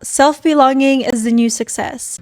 Self-belonging is the new success.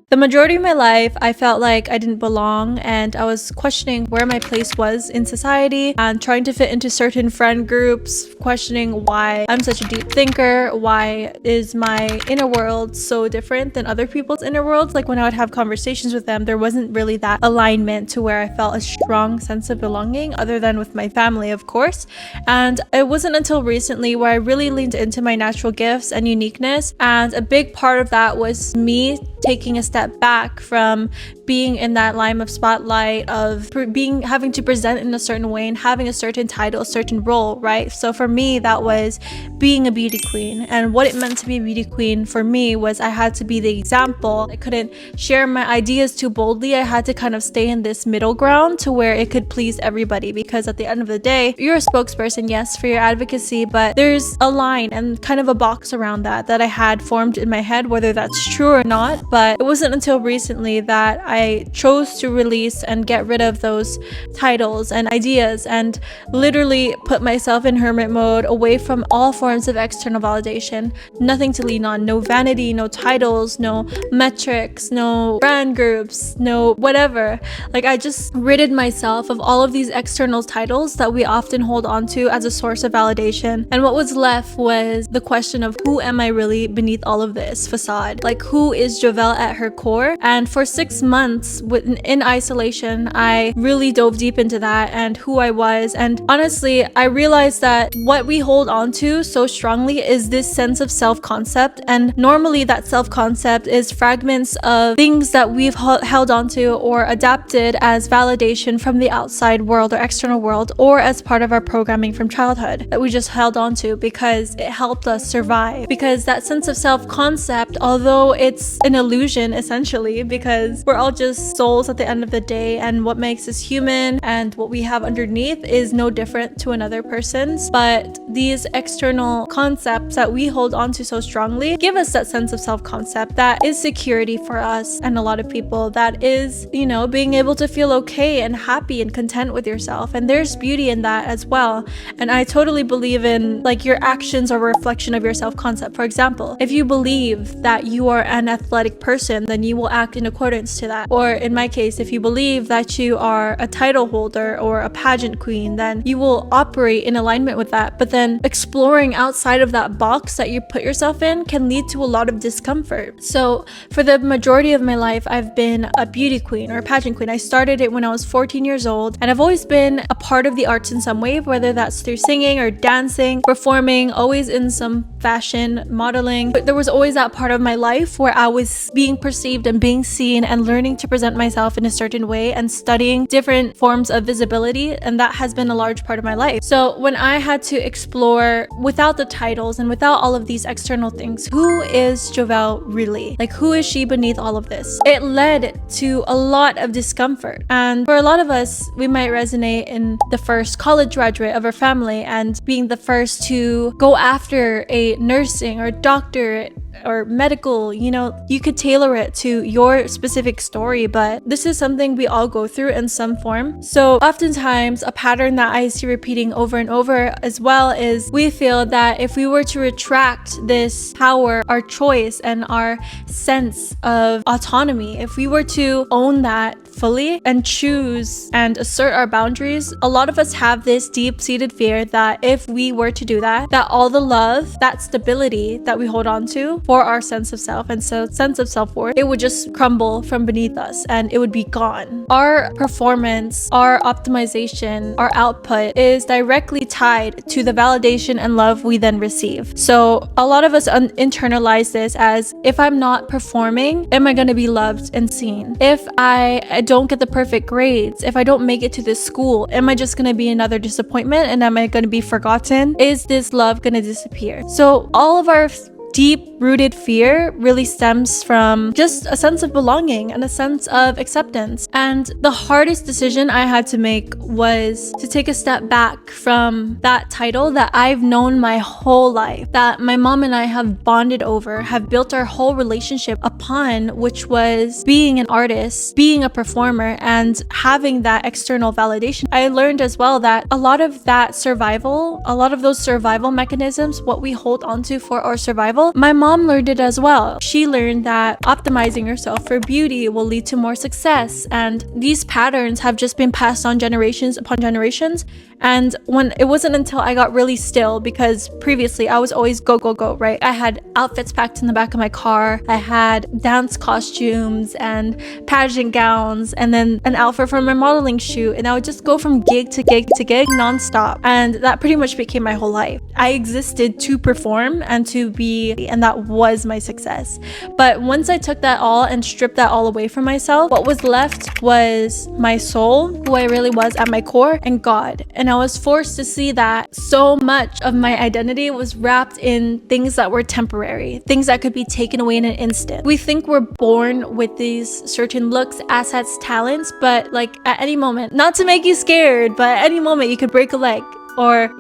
The majority of my life, I felt like I didn't belong and I was questioning where my place was in society and trying to fit into certain friend groups, questioning why I'm such a deep thinker, why is my inner world so different than other people's inner worlds. Like when I would have conversations with them, there wasn't really that alignment to where I felt a strong sense of belonging other than with my family, of course. And it wasn't until recently where I really leaned into my natural gifts and uniqueness. And a big part of that was me taking a step back from being in that limelight of spotlight of having to present in a certain way and having a certain title, a certain role, right? So for me, that was being a beauty queen. And what it meant to be a beauty queen for me was I had to be the example. I couldn't share my ideas too boldly. I had to kind of stay in this middle ground to where it could please everybody, because at the end of the day, you're a spokesperson, yes, for your advocacy, but there's a line and kind of a box around that I had formed in my head, whether that's true or not. But it wasn't until recently that I chose to release and get rid of those titles and ideas and literally put myself in hermit mode, away from all forms of external validation. Nothing to lean on, no vanity, no titles, no metrics, no brand groups, no whatever. Like I just ridded myself of all of these external titles that we often hold on to as a source of validation. And what was left was the question of, who am I really beneath all of this facade? Like, who is Jovelle at her core? And for 6 months in isolation, I really dove deep into that and who I was. And honestly, I realized that what we hold on to so strongly is this sense of self-concept. And normally that self-concept is fragments of things that we've held on to or adapted as validation from the outside world or external world, or as part of our programming from childhood that we just held on to because it helped us survive. Because that sense of self-concept, although it's an illusion essentially, because we're all just souls at the end of the day, and what makes us human and what we have underneath is no different to another person's. But these external concepts that we hold on to so strongly give us that sense of self-concept that is security for us and a lot of people. That is, being able to feel okay and happy and content with yourself. And there's beauty in that as well. And I totally believe in, like, your actions are a reflection of your self-concept. For example, if you believe that you are an athletic person, then you will act in accordance to that. Or in my case, if you believe that you are a title holder or a pageant queen, then you will operate in alignment with that. But then exploring outside of that box that you put yourself in can lead to a lot of discomfort. So for the majority of my life, I've been a beauty queen or a pageant queen. I started it when I was 14 years old, and I've always been a part of the arts in some way, whether that's through singing or dancing, performing, always in some fashion, modeling. But there was always that part of my life where I was being perceived and being seen and learning to present myself in a certain way and studying different forms of visibility, and that has been a large part of my life. So when I had to explore without the titles and without all of these external things, who is Jovelle really? Like, who is she beneath all of this? It led to a lot of discomfort. And for a lot of us, we might resonate in the first college graduate of our family and being the first to go after a nursing or doctorate or medical. You could tailor it to your specific story, but this is something we all go through in some form. So oftentimes a pattern that I see repeating over and over as well is we feel that if we were to retract this power, our choice, and our sense of autonomy, if we were to own that fully and choose and assert our boundaries, a lot of us have this deep-seated fear that if we were to do that, that all the love, that stability that we hold on to for our sense of self and sense of self-worth, it would just crumble from beneath us and it would be gone. Our performance, our optimization, our output is directly tied to the validation and love we then receive. So a lot of us internalize this as, if I'm not performing, am I going to be loved and seen? If I don't get the perfect grades, if I don't make it to this school, am I just going to be another disappointment and am I going to be forgotten? Is this love going to disappear? So all of our deep-rooted fear really stems from just a sense of belonging and a sense of acceptance. And the hardest decision I had to make was to take a step back from that title that I've known my whole life, that my mom and I have bonded over, have built our whole relationship upon, which was being an artist, being a performer, and having that external validation. I learned as well that a lot of that survival, a lot of those survival mechanisms, what we hold onto for our survival, my mom learned it as well. She learned that optimizing yourself for beauty will lead to more success, and these patterns have just been passed on generations upon generations. And when it wasn't until I got really still, because previously I was always go, go, go, right? I had outfits packed in the back of my car. I had dance costumes and pageant gowns, and then an outfit for my modeling shoot. And I would just go from gig to gig to gig nonstop. And that pretty much became my whole life. I existed to perform and to be, and that was my success. But once I took that all and stripped that all away from myself, what was left was my soul, who I really was at my core, and God. And I was forced to see that so much of my identity was wrapped in things that were temporary, things that could be taken away in an instant. We think we're born with these certain looks, assets, talents, but like at any moment, not to make you scared, but at any moment you could break a leg, or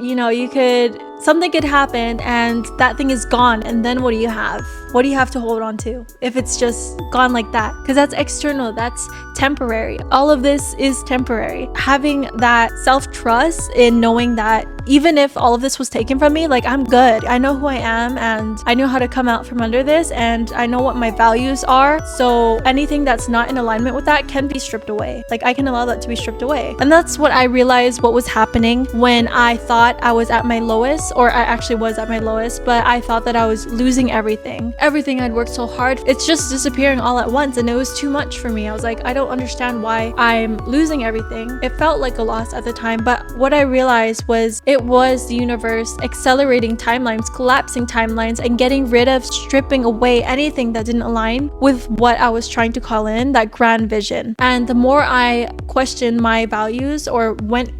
something could happen and that thing is gone, and then what do you have? What do you have to hold on to if it's just gone like that? Because that's external, that's temporary. All of this is temporary. Having that self-trust in knowing that even if all of this was taken from me, like, I'm good. I know who I am, and I know how to come out from under this, and I know what my values are. So anything that's not in alignment with that can be stripped away. Like, I can allow that to be stripped away. And that's what I realized what was happening when I thought I was at my lowest, or I actually was at my lowest, but I thought that I was losing everything. Everything I'd worked so hard, it's just disappearing all at once, and it was too much for me. I was like, I don't understand why I'm losing everything. It felt like a loss at the time, but what I realized was it was the universe accelerating timelines, collapsing timelines, and getting rid of, stripping away anything that didn't align with what I was trying to call in, that grand vision. And the more I questioned my values, or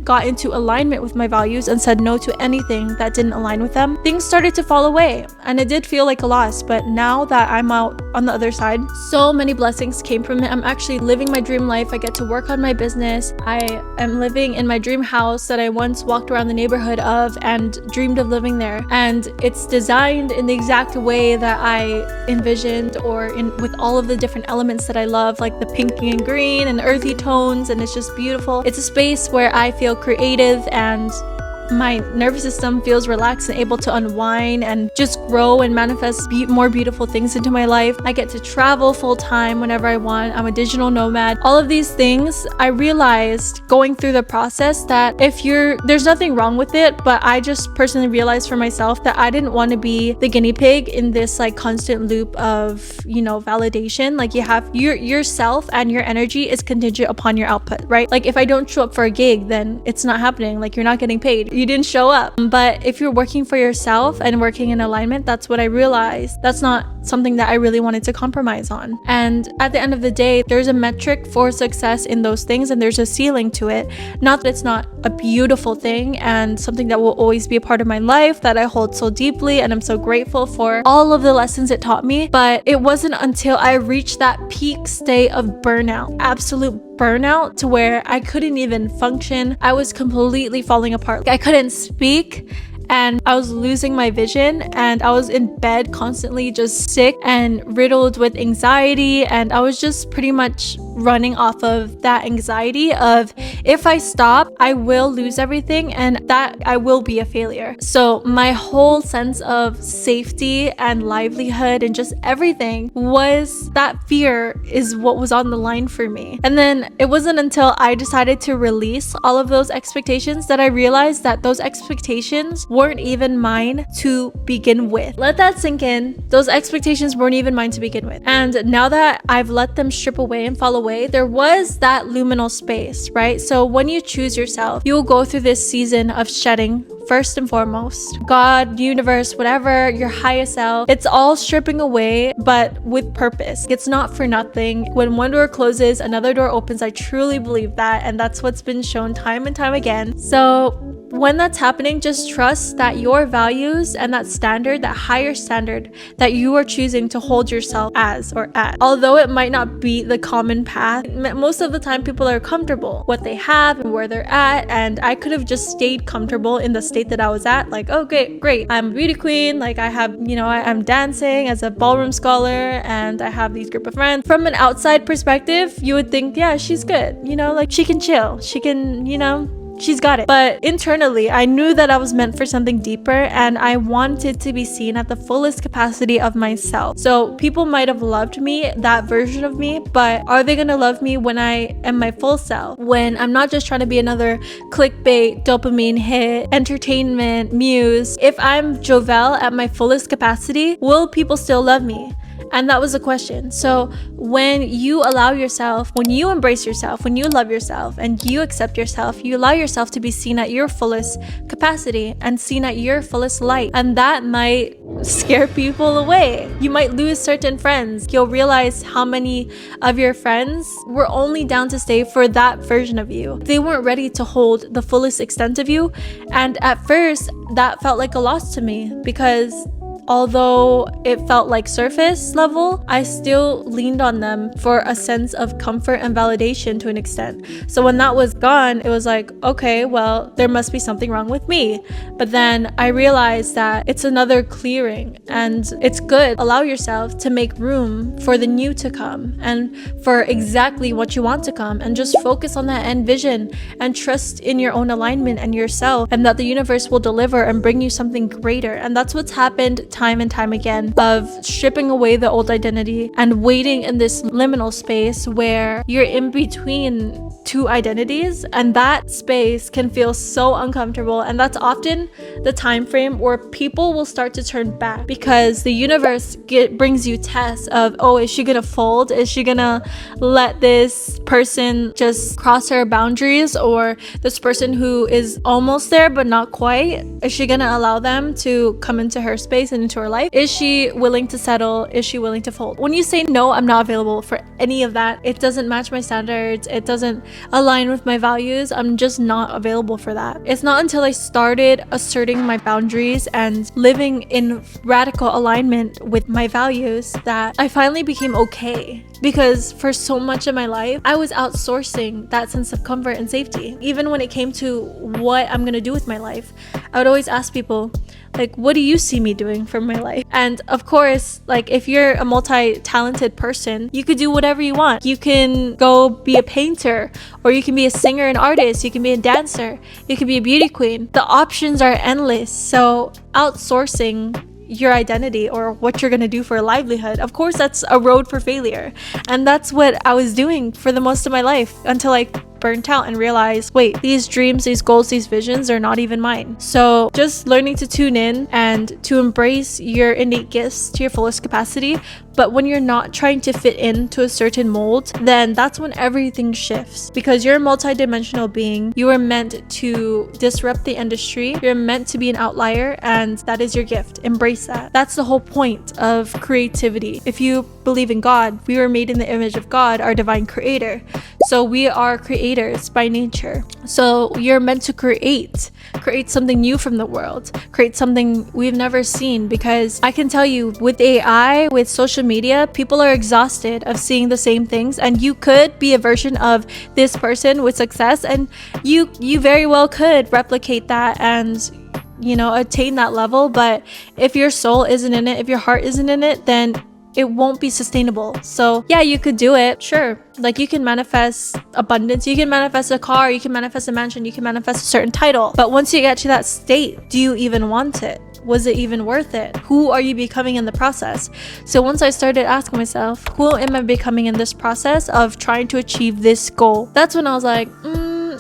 got into alignment with my values and said no to anything that didn't align with them, things started to fall away. And it did feel like a loss, but now that I'm out on the other side, so many blessings came from it. I'm actually living my dream life. I get to work on my business. I am living in my dream house that I once walked around the neighborhood of and dreamed of living there. And it's designed in the exact way that I envisioned, or with all of the different elements that I love, like the pink and green and earthy tones, and it's just beautiful. It's a space where I feel creative, and my nervous system feels relaxed and able to unwind and just grow and manifest more beautiful things into my life. I get to travel full time whenever I want. I'm a digital nomad. All of these things, I realized going through the process that there's nothing wrong with it, but I just personally realized for myself that I didn't want to be the guinea pig in this like constant loop of, validation. Like, you have yourself and your energy is contingent upon your output, right? Like, if I don't show up for a gig, then it's not happening. Like, you're not getting paid. You didn't show up. But if you're working for yourself and working in alignment, that's what I realized. That's not something that I really wanted to compromise on. And at the end of the day, there's a metric for success in those things, and there's a ceiling to it. Not that it's not a beautiful thing and something that will always be a part of my life that I hold so deeply, and I'm so grateful for all of the lessons it taught me. But it wasn't until I reached that peak state of burnout, absolute burnout, to where I couldn't even function. I was completely falling apart. I couldn't speak, and I was losing my vision, and I was in bed constantly just sick and riddled with anxiety, and I was just pretty much running off of that anxiety of, if I stop, I will lose everything, and that I will be a failure. So my whole sense of safety and livelihood and just everything was that fear is what was on the line for me. And then it wasn't until I decided to release all of those expectations that I realized that those expectations weren't even mine to begin with. Let that sink in. Those expectations weren't even mine to begin with. And now that I've let them strip away and fall away, there was that luminal space, right? So when you choose yourself, you'll go through this season of shedding. First and foremost, God, universe, whatever, your highest self, it's all stripping away, but with purpose. It's not for nothing. When one door closes, another door opens. I truly believe that, and that's what's been shown time and time again. So when that's happening, just trust that your values and that standard, that higher standard that you are choosing to hold yourself as or at, although it might not be the common path, most of the time people are comfortable what they have and where they're at. And I could have just stayed comfortable in the state that I was at, like, okay, great, I'm a beauty queen, like I have, I'm dancing as a ballroom scholar and I have these group of friends. From an outside perspective, you would think, yeah, she's good, like she can chill, she can, she's got it. But internally, I knew that I was meant for something deeper, and I wanted to be seen at the fullest capacity of myself. So people might have loved me, that version of me, but are they gonna love me when I am my full self? When I'm not just trying to be another clickbait, dopamine hit, entertainment muse. If I'm Jovelle at my fullest capacity, will people still love me? And that was the question. So when you allow yourself, when you embrace yourself, when you love yourself and you accept yourself, you allow yourself to be seen at your fullest capacity and seen at your fullest light. And that might scare people away. You might lose certain friends. You'll realize how many of your friends were only down to stay for that version of you. They weren't ready to hold the fullest extent of you. And at first, that felt like a loss to me, because although it felt like surface level, I still leaned on them for a sense of comfort and validation to an extent. So when that was gone, it was like, okay, well, there must be something wrong with me. But then I realized that it's another clearing, and it's good. Allow yourself to make room for the new to come and for exactly what you want to come, and just focus on that end vision and trust in your own alignment and yourself, and that the universe will deliver and bring you something greater. And that's what's happened time and time again, of stripping away the old identity and waiting in this liminal space where you're in between two identities, and that space can feel so uncomfortable. And that's often the time frame where people will start to turn back, because the universe brings you tests of, oh, is she gonna fold? Is she gonna let this person just cross her boundaries? Or this person who is almost there but not quite, is she gonna allow them to come into her space and into her life? Is she willing to settle? Is she willing to fold? When you say no, I'm not available for any of that, it doesn't match my standards, it doesn't align with my values, I'm just not available for that. It's not until I started asserting my boundaries and living in radical alignment with my values that I finally became okay. Because for so much of my life, I was outsourcing that sense of comfort and safety. Even when it came to what I'm gonna do with my life, I would always ask people, like, what do you see me doing for my life? And of course, like, if you're a multi-talented person, you could do whatever you want. You can go be a painter, or you can be a singer and artist, you can be a dancer, you can be a beauty queen. The options are endless. So outsourcing your identity or what you're gonna do for a livelihood, of course that's a road for failure. And that's what I was doing for the most of my life, until I burnt out and realized, wait, these dreams, these goals, these visions are not even mine. So just learning to tune in and to embrace your innate gifts to your fullest capacity. But when you're not trying to fit into a certain mold, then that's when everything shifts, because you're a multi-dimensional being. You are meant to disrupt the industry. You're meant to be an outlier, and that is your gift. Embrace that. That's the whole point of creativity. If you believe in God, we were made in the image of God, our divine creator. So we are creators by nature. So you're meant to create something new from the world, create something we've never seen. Because I can tell you, with AI, with social media, people are exhausted of seeing the same things, and you could be a version of this person with success, and you very well could replicate that and attain that level. But if your soul isn't in it, if your heart isn't in it, then it won't be sustainable. So yeah, you could do it, sure. Like, you can manifest abundance, you can manifest a car, you can manifest a mansion, you can manifest a certain title. But once you get to that state, do you even want it? Was it even worth it? Who are you becoming in the process? So once I started asking myself, who am I becoming in this process of trying to achieve this goal? That's when I was like,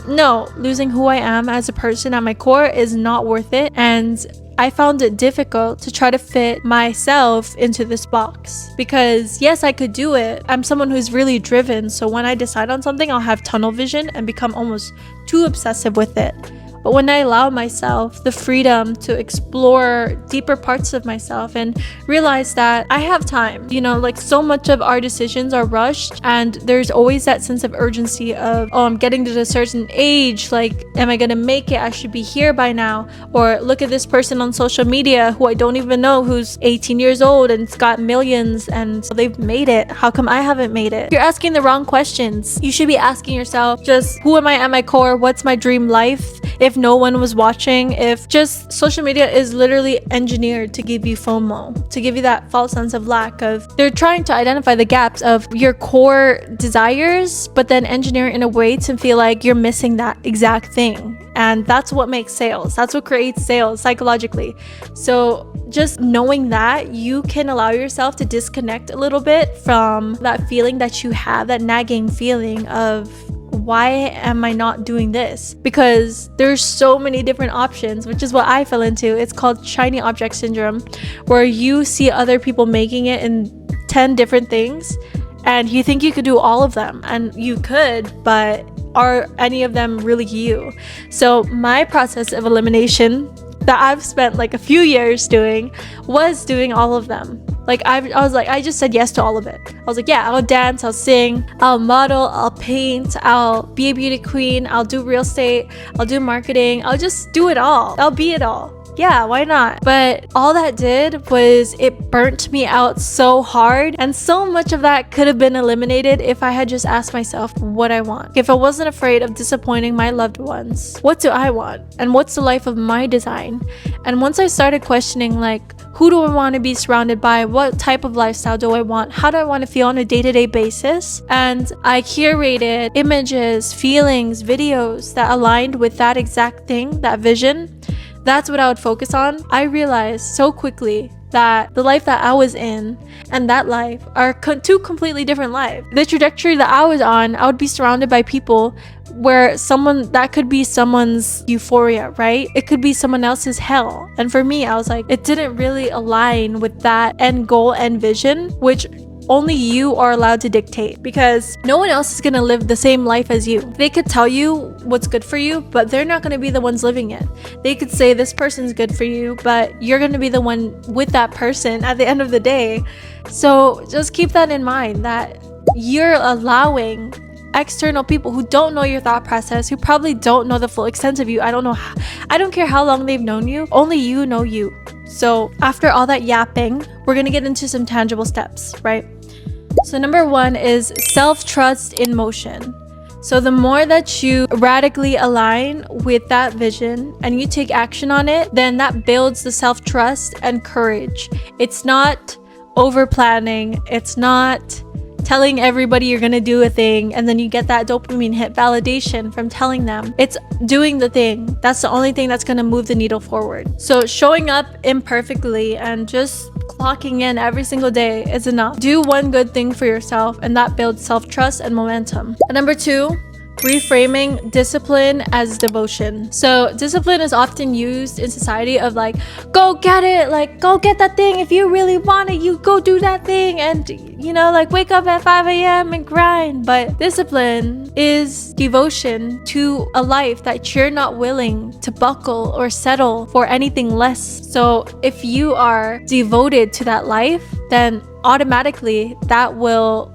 no, losing who I am as a person at my core is not worth it. And I found it difficult to try to fit myself into this box, because yes, I could do it. I'm someone who's really driven. So when I decide on something, I'll have tunnel vision and become almost too obsessive with it. But when I allow myself the freedom to explore deeper parts of myself and realize that I have time, like so much of our decisions are rushed, and there's always that sense of urgency of, oh, I'm getting to a certain age, like, am I gonna make it? I should be here by now. Or look at this person on social media who I don't even know, who's 18 years old and it's got millions and they've made it. How come I haven't made it? You're asking the wrong questions. You should be asking yourself, just who am I at my core? What's my dream life? If no one was watching, if just social media is literally engineered to give you FOMO, to give you that false sense of lack of, they're trying to identify the gaps of your core desires, but then engineer it in a way to feel like you're missing that exact thing. And that's what makes sales. That's what creates sales psychologically. So just knowing that, you can allow yourself to disconnect a little bit from that feeling that you have, that nagging feeling of, why am I not doing this? Because there's so many different options, which is what I fell into. It's called shiny object syndrome, where you see other people making it in 10 different things and you think you could do all of them, and you could, but are any of them really you? So my process of elimination that I've spent like a few years doing was doing all of them. Like I was like, I just said yes to all of it. I was like, yeah, I'll dance, I'll sing, I'll model, I'll paint, I'll be a beauty queen, I'll do real estate, I'll do marketing, I'll just do it all. I'll be it all. Yeah, why not? But all that did was it burnt me out so hard, and so much of that could have been eliminated if I had just asked myself what I want. If I wasn't afraid of disappointing my loved ones, what do I want? And what's the life of my design? And once I started questioning, like, who do I want to be surrounded by? What type of lifestyle do I want? How do I want to feel on a day-to-day basis? And I curated images, feelings, videos that aligned with that exact thing, that vision. That's what I would focus on. I realized so quickly that the life that I was in and that life are two completely different lives. The trajectory that I was on, I would be surrounded by people where that could be someone's euphoria, right? It could be someone else's hell. And for me, I was like, it didn't really align with that end goal and vision, which only you are allowed to dictate, because no one else is going to live the same life as you. They could tell you what's good for you, but they're not going to be the ones living it. They could say this person's good for you, but you're going to be the one with that person at the end of the day. So just keep that in mind, that you're allowing external people who don't know your thought process, who probably don't know the full extent of you. I don't care how long they've known you. Only you know you. So after all that yapping, we're going to get into some tangible steps, right? So number 1 is self-trust in motion. So the more that you radically align with that vision and you take action on it, then that builds the self-trust and courage. It's not over planning. It's not telling everybody you're gonna do a thing and then you get that dopamine hit validation from telling them. It's doing the thing. That's the only thing that's gonna move the needle forward. So showing up imperfectly and just clocking in every single day is enough. Do one good thing for yourself, and that builds self-trust and momentum. And number 2, reframing discipline as devotion. So discipline is often used in society of like, go get it, like go get that thing. If you really want it, you go do that thing, and like wake up at 5 a.m. and grind. But discipline is devotion to a life that you're not willing to buckle or settle for anything less. So if you are devoted to that life, then automatically that will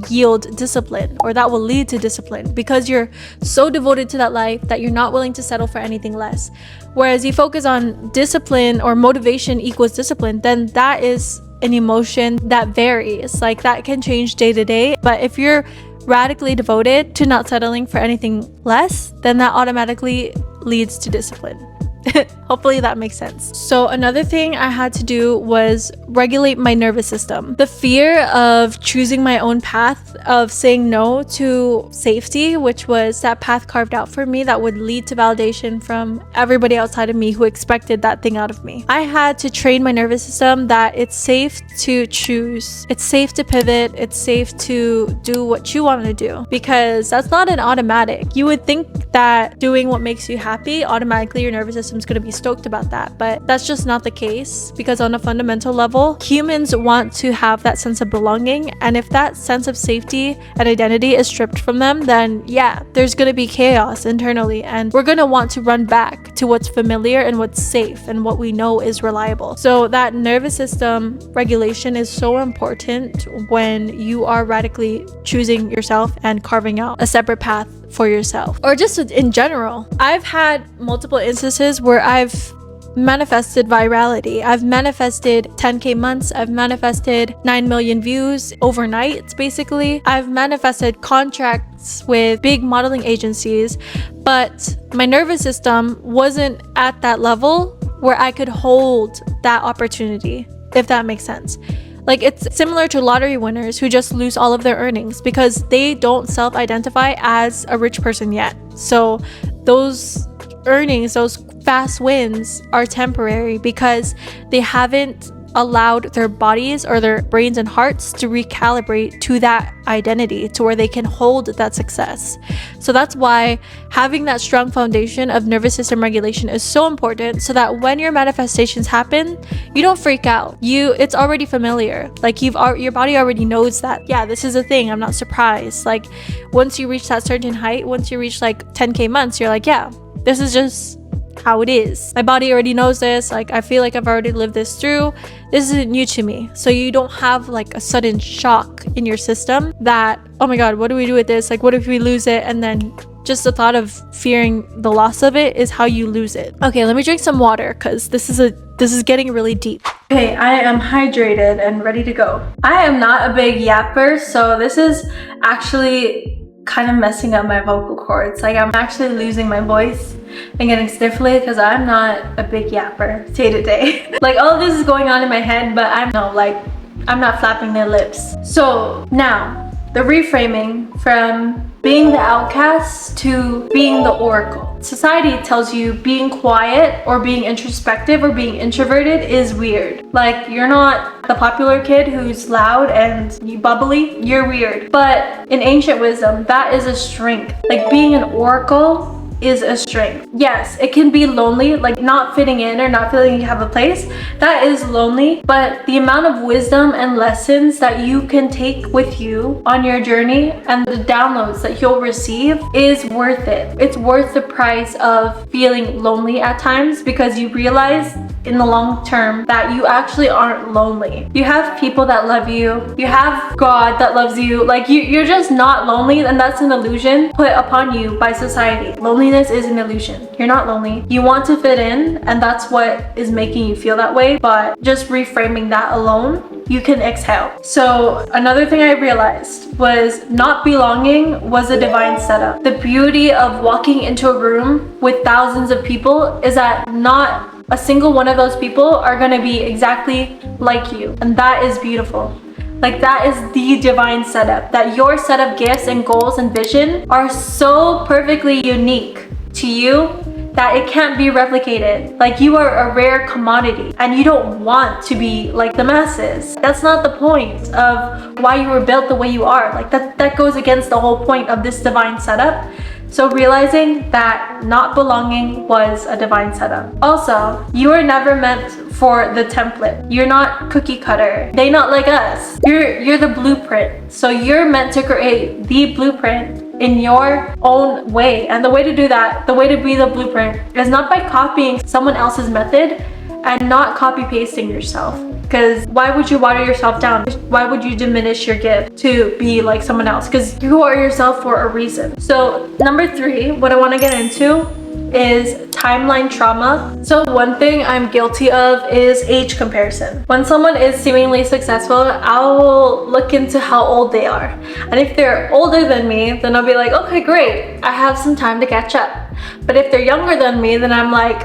yield discipline, or that will lead to discipline, because you're so devoted to that life that you're not willing to settle for anything less. Whereas you focus on discipline, or motivation equals discipline, then that is an emotion that varies. Like that can change day to day. But if you're radically devoted to not settling for anything less, then that automatically leads to discipline. Hopefully that makes sense. So another thing I had to do was regulate my nervous system. The fear of choosing my own path, of saying no to safety, which was that path carved out for me that would lead to validation from everybody outside of me who expected that thing out of me. I had to train my nervous system that it's safe to choose. It's safe to pivot. It's safe to do what you want to do, because that's not an automatic. You would think that doing what makes you happy, automatically your nervous system system's going to be stoked about that. But that's just not the case, because on a fundamental level, humans want to have that sense of belonging. And if that sense of safety and identity is stripped from them, then yeah, there's going to be chaos internally. And we're going to want to run back to what's familiar and what's safe and what we know is reliable. So that nervous system regulation is so important when you are radically choosing yourself and carving out a separate path for yourself, or just in general. I've had multiple instances where I've manifested virality. I've manifested 10k months. I've manifested 9 million views overnight, basically. I've manifested contracts with big modeling agencies, but my nervous system wasn't at that level where I could hold that opportunity, if that makes sense. Like, it's similar to lottery winners who just lose all of their earnings because they don't self-identify as a rich person yet. So those earnings, those fast wins, are temporary because they haven't allowed their bodies or their brains and hearts to recalibrate to that identity, to where they can hold that success. So that's why having that strong foundation of nervous system regulation is so important, so that when your manifestations happen, you don't freak out. It's already familiar. Like, your body already knows that, yeah, this is a thing. I'm not surprised. Like, once you reach that certain height, once you reach like 10k months, you're like, yeah, this is just how it is. My body already knows this. Like, I feel like I've already lived this through. This isn't new to me. So you don't have like a sudden shock in your system that, oh my god, what do we do with this? Like, what if we lose it? And then just the thought of fearing the loss of it is how you lose it. Okay, let me drink some water because this is getting really deep. Okay, I am hydrated and ready to go. I am not a big yapper, so this is actually kind of messing up my vocal cords. Like, I'm actually losing my voice and getting sniffly because I'm not a big yapper day to day. Like, all of this is going on in my head, but I'm not flapping their lips. So now, the reframing from being the outcast to being the oracle. Society tells you being quiet or being introspective or being introverted is weird. Like, you're not the popular kid who's loud and bubbly, you're weird. But in ancient wisdom, that is a strength. Like, being an oracle is a strength. Yes, it can be lonely, like not fitting in or not feeling you have a place. That is lonely, but the amount of wisdom and lessons that you can take with you on your journey and the downloads that you'll receive is worth it. It's worth the price of feeling lonely at times, because you realize in the long term that you actually aren't lonely. You have people that love you. You have God that loves you. Like, you're just not lonely, and that's an illusion put upon you by society. Loneliness is an illusion. You're not lonely. You want to fit in, and that's what is making you feel that way. But just reframing that alone, you can exhale. So another thing I realized was not belonging was a divine setup. The beauty of walking into a room with thousands of people is that not a single one of those people are gonna be exactly like you. And that is beautiful. Like, that is the divine setup, that your set of gifts and goals and vision are so perfectly unique to you that it can't be replicated. Like, you are a rare commodity and you don't want to be like the masses. That's not the point of why you were built the way you are. Like, that goes against the whole point of this divine setup. So realizing that not belonging was a divine setup. Also, you are never meant for the template. You're not cookie cutter. They not like us. You're the blueprint. So you're meant to create the blueprint in your own way. And the way to do that, the way to be the blueprint, is not by copying someone else's method and not copy pasting yourself. Because why would you water yourself down? Why would you diminish your gift to be like someone else? Because you are yourself for a reason. So number 3, what I want to get into is timeline trauma. So one thing I'm guilty of is age comparison. When someone is seemingly successful, I will look into how old they are. And if they're older than me, then I'll be like, okay, great, I have some time to catch up. But if they're younger than me, then I'm like,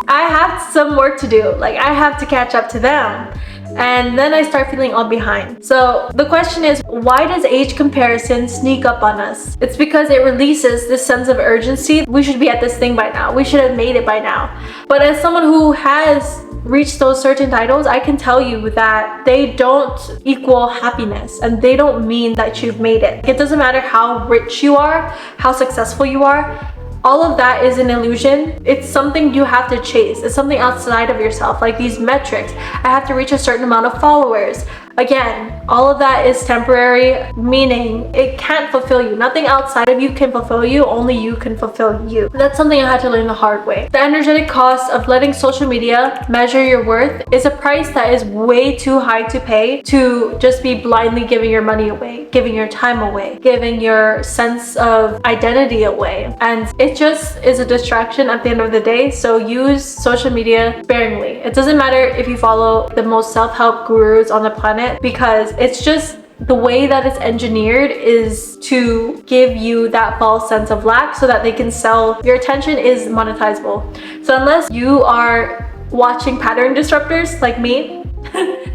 I have some work to do. Like, I have to catch up to them. And then I start feeling all behind. So the question is, why does age comparison sneak up on us? It's because it releases this sense of urgency. We should be at this thing by now. We should have made it by now. But as someone who has reached those certain titles, I can tell you that they don't equal happiness, and they don't mean that you've made it. It doesn't matter how rich you are, how successful you are. all of that is an illusion. It's something you have to chase. It's something outside of yourself, like these metrics. I have to reach a certain amount of followers. Again, all of that is temporary, meaning it can't fulfill you. Nothing outside of you can fulfill you, only you can fulfill you. That's something I had to learn the hard way. The energetic cost of letting social media measure your worth is a price that is way too high to pay to just be blindly giving your money away, giving your time away, giving your sense of identity away. And it just is a distraction at the end of the day. So use social media sparingly. It doesn't matter if you follow the most self-help gurus on the planet, because it's just the way that it's engineered is to give you that false sense of lack so that they can sell. Your attention is monetizable. So unless you are watching pattern disruptors like me,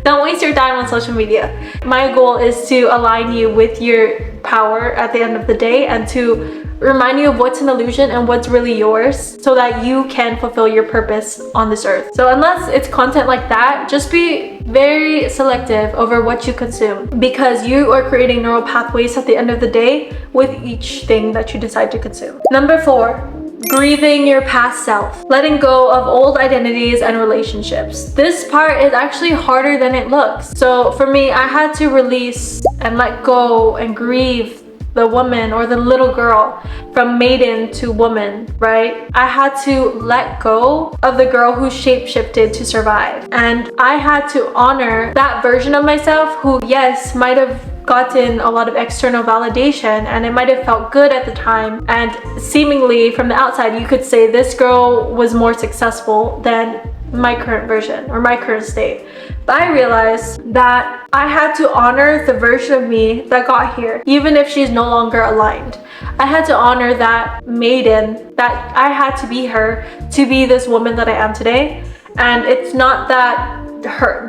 don't waste your time on social media. My goal is to align you with your power at the end of the day and to remind you of what's an illusion and what's really yours so that you can fulfill your purpose on this earth. So unless it's content like that, just be very selective over what you consume, because you are creating neural pathways at the end of the day with each thing that you decide to consume. Number 4, grieving your past self, letting go of old identities and relationships. This part is actually harder than it looks. So for me, I had to release and let go and grieve the woman or the little girl from maiden to woman, right? I had to let go of the girl who shape-shifted to survive. And I had to honor that version of myself who, yes, might have gotten a lot of external validation and it might have felt good at the time, and seemingly from the outside you could say this girl was more successful than my current version or my current state. But I realized that I had to honor the version of me that got here, even if she's no longer aligned. I had to honor that maiden, that I had to be her to be this woman that I am today. And it's not that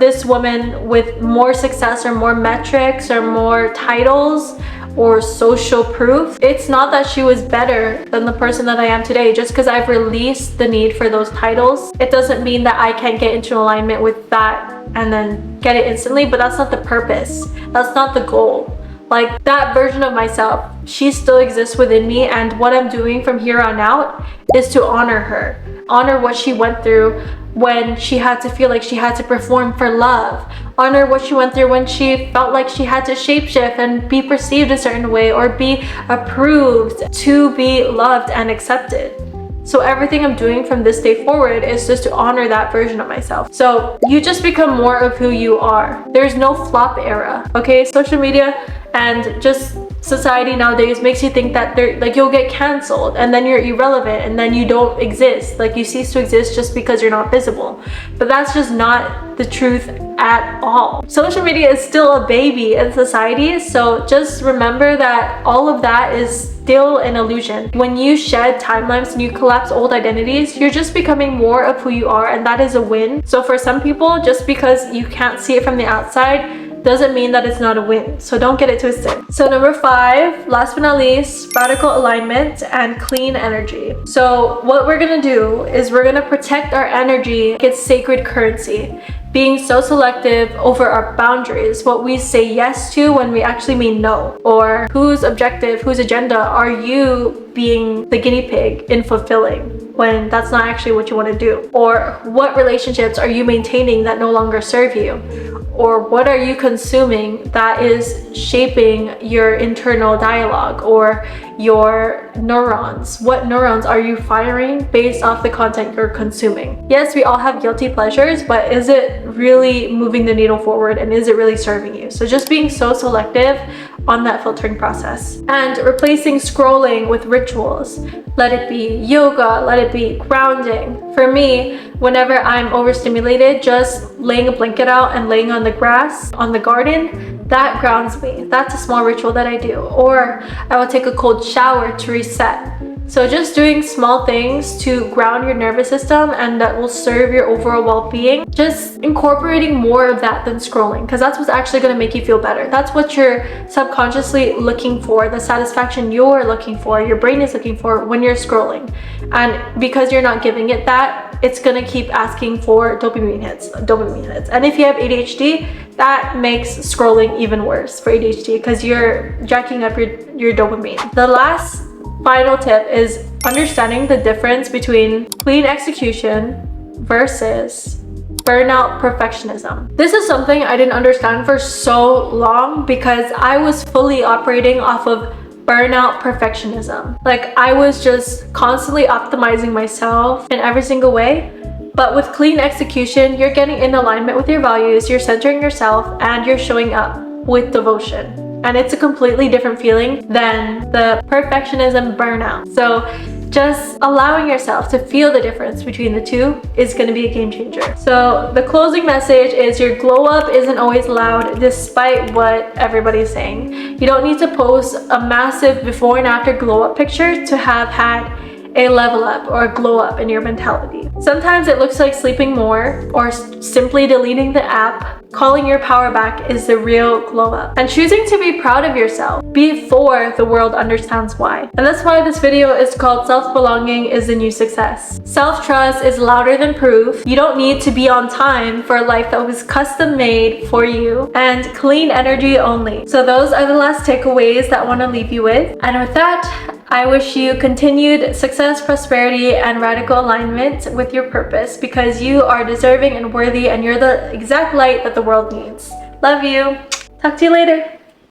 this woman with more success or more metrics or more titles or social proof, it's not that she was better than the person that I am today. Just because I've released the need for those titles, it doesn't mean that I can't get into alignment with that and then get it instantly. But that's not the purpose. That's not the goal. Like, that version of myself, she still exists within me, and what I'm doing from here on out is to honor her, honor what she went through when she had to feel like she had to perform for love, honor what she went through when she felt like she had to shapeshift and be perceived a certain way or be approved to be loved and accepted. So everything I'm doing from this day forward is just to honor that version of myself. So you just become more of who you are. There's no flop era, okay? Social media and just society nowadays makes you think that you'll get canceled and then you're irrelevant and then you don't exist. Like, you cease to exist just because you're not visible. But that's just not the truth at all. Social media is still a baby in society, so just remember that all of that is still an illusion. When you shed timelines and you collapse old identities, you're just becoming more of who you are, and that is a win. So for some people, just because you can't see it from the outside doesn't mean that it's not a win. So don't get it twisted. So number 5, last but not least, radical alignment and clean energy. So what we're gonna do is we're gonna protect our energy like it's sacred currency, being so selective over our boundaries, what we say yes to when we actually mean no, or whose objective, whose agenda are you being the guinea pig in fulfilling when that's not actually what you want to do, or what relationships are you maintaining that no longer serve you, or what are you consuming that is shaping your internal dialogue or your neurons. What neurons are you firing based off the content you're consuming? Yes, we all have guilty pleasures, but is it really moving the needle forward, and is it really serving you? So just being so selective on that filtering process, and replacing scrolling with rituals. Let it be yoga, let it be grounding. For me, whenever I'm overstimulated, just laying a blanket out and laying on the grass on the garden, that grounds me. That's a small ritual that I do. Or I will take a cold shower to reset. So just doing small things to ground your nervous system and that will serve your overall well-being. Just incorporating more of that than scrolling, because that's what's actually going to make you feel better. That's what you're subconsciously looking for, the satisfaction you're looking for, your brain is looking for when you're scrolling. And because you're not giving it that, it's going to keep asking for dopamine hits. And if you have ADHD, that makes scrolling even worse for ADHD, because you're jacking up your dopamine. The last final tip is understanding the difference between clean execution versus burnout perfectionism. This is something I didn't understand for so long because I was fully operating off of burnout perfectionism. Like, I was just constantly optimizing myself in every single way. But with clean execution, you're getting in alignment with your values, you're centering yourself, and you're showing up with devotion. And it's a completely different feeling than the perfectionism burnout. So just allowing yourself to feel the difference between the two is going to be a game changer. So the closing message is your glow up isn't always loud despite what everybody's saying. You don't need to post a massive before and after glow up picture to have had a level up or a glow up in your mentality. Sometimes it looks like sleeping more or simply deleting the app. Calling your power back is the real glow up. And choosing to be proud of yourself before the world understands why. And that's why this video is called Self-Belonging is the New Success. Self-trust is louder than proof. You don't need to be on time for a life that was custom made for you, and clean energy only. So those are the last takeaways that I want to leave you with. And with that, I wish you continued success, prosperity, and radical alignment with your purpose, because you are deserving and worthy, and you're the exact light that the world needs. Love you. Talk to you later.